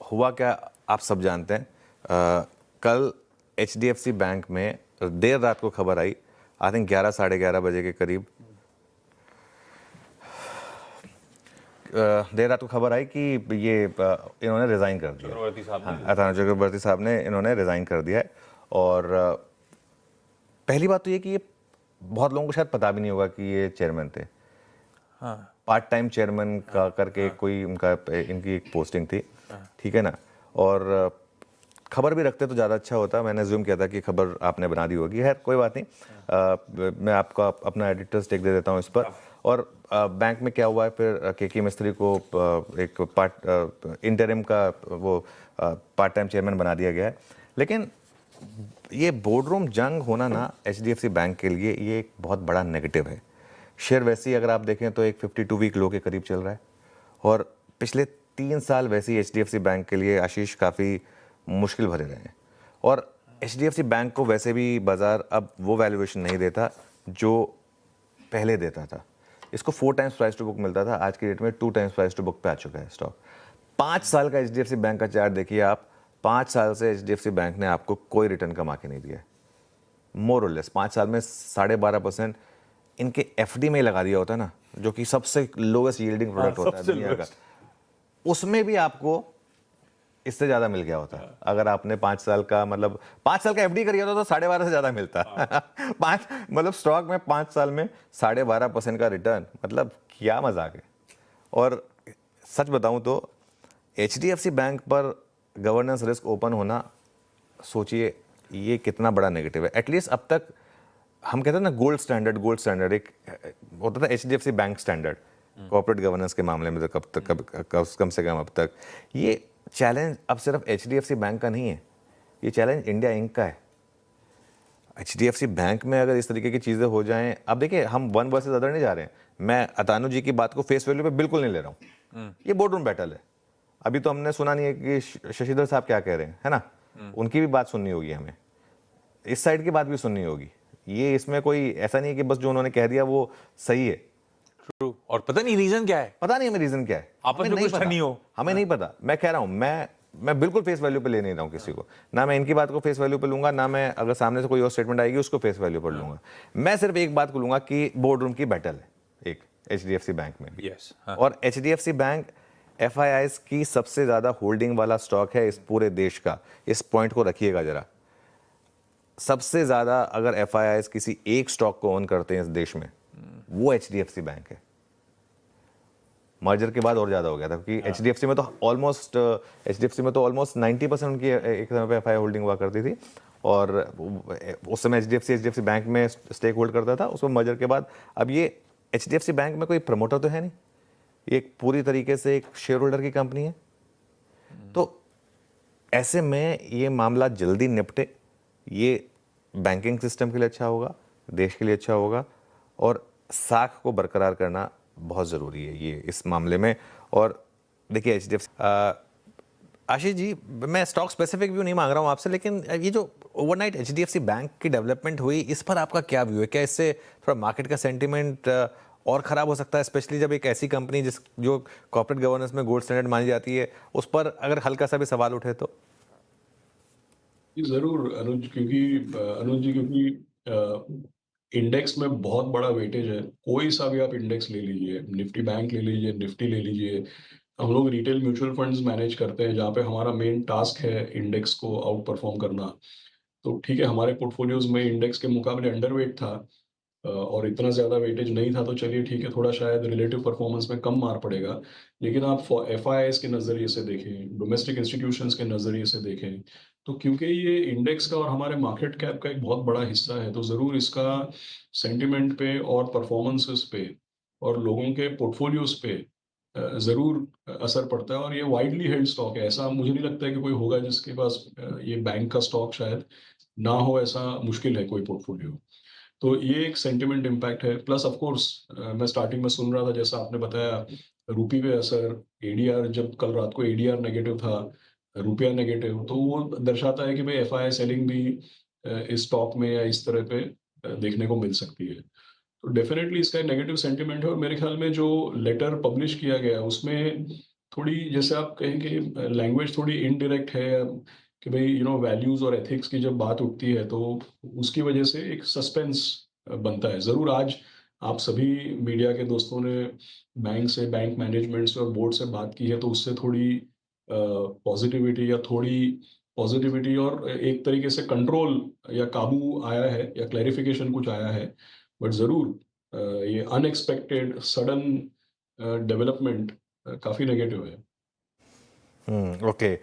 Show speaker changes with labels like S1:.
S1: हुआ क्या आप सब जानते हैं। कल एचडीएफसी बैंक में देर रात को खबर आई, आई थिंक 11 साढ़े 11 बजे के करीब देर रात को खबर आई कि ये इन्होंने रिज़ाइन कर दिया।
S2: चक्रवर्ती साहब ने
S1: अतानु चक्रवर्ती साहब ने इन्होंने रिज़ाइन कर दिया है। और पहली बात तो ये कि ये बहुत लोगों को शायद पता भी नहीं होगा कि ये चेयरमैन थे।
S2: हाँ
S1: पार्ट टाइम चेयरमैन का करके कोई उनका इनकी एक पोस्टिंग थी, ठीक है ना। और खबर भी रखते तो ज़्यादा अच्छा होता। मैंने ज़ूम किया था कि खबर आपने बना दी होगी, है कोई बात नहीं। मैं आपको अपना एडिटर्स टेक दे देता हूँ इस पर। और बैंक में क्या हुआ है फिर, के मिस्त्री को एक पार्ट इंटरिम का वो पार्ट टाइम चेयरमैन बना दिया गया है। लेकिन ये बोर्डरूम जंग होना ना एचडीएफसी बैंक के लिए ये एक बहुत बड़ा नेगेटिव है। शेयर वैसे ही अगर आप देखें तो एक 52 वीक लो के करीब चल रहा है। और पिछले 3 साल वैसे ही एचडीएफसी बैंक के लिए आशीष काफ़ी मुश्किल भरे रहे हैं। और एचडीएफसी बैंक को वैसे भी बाज़ार अब वो वैल्यूएशन नहीं देता जो पहले देता था। इसको 4 टाइम्स प्राइस टू बुक मिलता था, आज की डेट में 2 टाइम्स प्राइस टू बुक पे आ चुका है स्टॉक। 5 साल का एचडीएफसी बैंक का चार्ट देखिए आप। 5 साल से एचडीएफसी बैंक ने आपको कोई रिटर्न कमा के नहीं दिया है। मोर और लेस 5 साल में 12.5% इनके एफडी में लगा दिया होता है ना, जो कि सबसे लोएस्ट यील्डिंग प्रोडक्ट होता है दुनिया का, उसमें भी आपको इससे ज्यादा मिल गया होता। अगर आपने 5 साल का मतलब 5 साल का एफडी कर होता तो 12.5 से ज्यादा मिलता। 5 मतलब स्टॉक में 5 साल में 12.5% का रिटर्न, मतलब क्या मजाक है। और सच बताऊं तो एचडीएफसी बैंक पर गवर्नेंस रिस्क ओपन होना, सोचिए ये कितना बड़ा नेगेटिव है। एटलीस्ट अब तक हम कहते हैं ना गोल्ड स्टैंडर्ड एक होता था HDFC bank standard corporate governance के मामले में। तो कम से कम अब तक ये चैलेंज अब सिर्फ एचडीएफसी बैंक का नहीं है, ये चैलेंज इंडिया इंक का है। एचडीएफसी बैंक में अगर इस तरीके की चीज़ें हो जाएं, अब देखिए हम वन वर्सेस अदर नहीं जा रहे हैं। मैं अतानु जी की बात को फेस वैल्यू पे बिल्कुल नहीं ले रहा हूँ, ये बोर्डरूम बैटल है। अभी तो हमने सुना नहीं है कि शशिधर साहब क्या कह रहे हैं, है ना। उनकी भी बात सुननी होगी, हमें इस साइड की बात भी सुननी होगी। ये इसमें कोई ऐसा नहीं है कि बस जो उन्होंने कह दिया वो सही है।
S2: ट्रू। और पता नहीं रीजन क्या है,
S1: पता नहीं हमें रीजन क्या है,
S2: आपस में कुछ नहीं हो,
S1: हमें नहीं पता। मैं कह रहा हूं, मैं बिल्कुल फेस वैल्यू पे ले नहीं रहा हूं किसी को, ना मैं इनकी बात को फेस वैल्यू पे लूंगा, ना मैं अगर सामने से कोई और स्टेटमेंट आएगी उसको फेस वैल्यू पर लूंगा। मैं सिर्फ एक बात को लूंगा कि बोर्डरूम की बैटल है एक एचडीएफसी बैंक में भी। और एचडीएफसी बैंक एफआईआईज की सबसे ज्यादा होल्डिंग वाला स्टॉक है इस पूरे देश का। इस पॉइंट को रखिएगा जरा। सबसे ज्यादा अगर एफआईआईज किसी एक स्टॉक को ओन करते हैं इस देश में, वो एचडीएफसी बैंक है। मर्जर के बाद और ज्यादा हो गया था, क्योंकि एचडीएफसी में तो ऑलमोस्ट 90% उनकी एक समय पे एफआई होल्डिंग हुआ करती थी। और उस समय एचडीएफसी बैंक में स्टेक होल्ड करता था, उसको मर्जर के बाद अब ये एचडीएफसी बैंक में कोई प्रमोटर तो है नहीं, ये एक पूरी तरीके से एक शेयर होल्डर की कंपनी है। तो ऐसे में ये मामला जल्दी निपटे, ये बैंकिंग सिस्टम के लिए अच्छा होगा, देश के लिए अच्छा होगा। और साख को बरकरार करना बहुत ज़रूरी है ये इस मामले में। और देखिए एचडीएफसी, आशीष जी मैं स्टॉक स्पेसिफिक व्यू नहीं मांग रहा हूँ आपसे, लेकिन ये जो ओवरनाइट एचडीएफसी बैंक की डेवलपमेंट हुई, इस पर आपका क्या व्यू है? क्या इससे थोड़ा मार्केट का सेंटिमेंट और ख़राब हो सकता है, स्पेशली जब एक ऐसी कंपनी जो कॉर्पोरेट गवर्नेंस में गोल्ड स्टैंडर्ड मानी जाती है, उस पर अगर हल्का सा भी सवाल उठे तो?
S3: जरूर अनुज, क्योंकि इंडेक्स में बहुत बड़ा वेटेज है। कोई सा भी आप इंडेक्स ले लीजिए, निफ्टी बैंक ले लीजिए, निफ्टी ले लीजिए। हम लोग रिटेल म्यूचुअल फंड्स मैनेज करते हैं, जहाँ पे हमारा मेन टास्क है इंडेक्स को आउट परफॉर्म करना। तो ठीक है, हमारे पोर्टफोलियोज में इंडेक्स के मुकाबले अंडरवेट था, और इतना ज़्यादा वेटेज नहीं था, तो चलिए ठीक है, थोड़ा शायद रिलेटिव परफॉर्मेंस में कम मार पड़ेगा। लेकिन आप एफआईआईज के नज़रिए से देखें, डोमेस्टिक इंस्टीट्यूशंस के नज़रिए से देखें, तो क्योंकि ये इंडेक्स का और हमारे मार्केट कैप का एक बहुत बड़ा हिस्सा है, तो ज़रूर इसका सेंटिमेंट पे और परफॉर्मेंसेस पे और लोगों के पोर्टफोलियोज पे ज़रूर असर पड़ता है। और ये वाइडली हेल्ड स्टॉक है, ऐसा मुझे नहीं लगता है कि कोई होगा जिसके पास ये बैंक का स्टॉक शायद ना हो, ऐसा मुश्किल है कोई पोर्टफोलियो। तो ये एक सेंटिमेंट इम्पैक्ट है। प्लस ऑफ कोर्स मैं स्टार्टिंग में सुन रहा था, जैसा आपने बताया, रुपये पे असर, एडीआर, जब कल रात को एडीआर नेगेटिव था, रुपया नेगेटिव, तो वो दर्शाता है कि भाई एफआई सेलिंग भी इस स्टॉक में या इस तरह पे देखने को मिल सकती है। तो डेफिनेटली इसका नेगेटिव सेंटिमेंट है। और मेरे ख्याल में जो लेटर पब्लिश किया गया उसमें थोड़ी जैसे आप कहें कि लैंग्वेज थोड़ी इनडायरेक्ट है कि भाई वैल्यूज़ और एथिक्स की जब बात उठती है तो उसकी वजह से एक सस्पेंस बनता है। ज़रूर आज आप सभी मीडिया के दोस्तों ने बैंक से, बैंक मैनेजमेंट से और बोर्ड से बात की है तो उससे थोड़ी पॉजिटिविटी और एक तरीके से कंट्रोल या काबू आया है या क्लैरिफिकेशन कुछ आया है। बट ज़रूर ये अनएक्सपेक्टेड सडन डेवलपमेंट काफ़ी नेगेटिव है।
S1: ओके।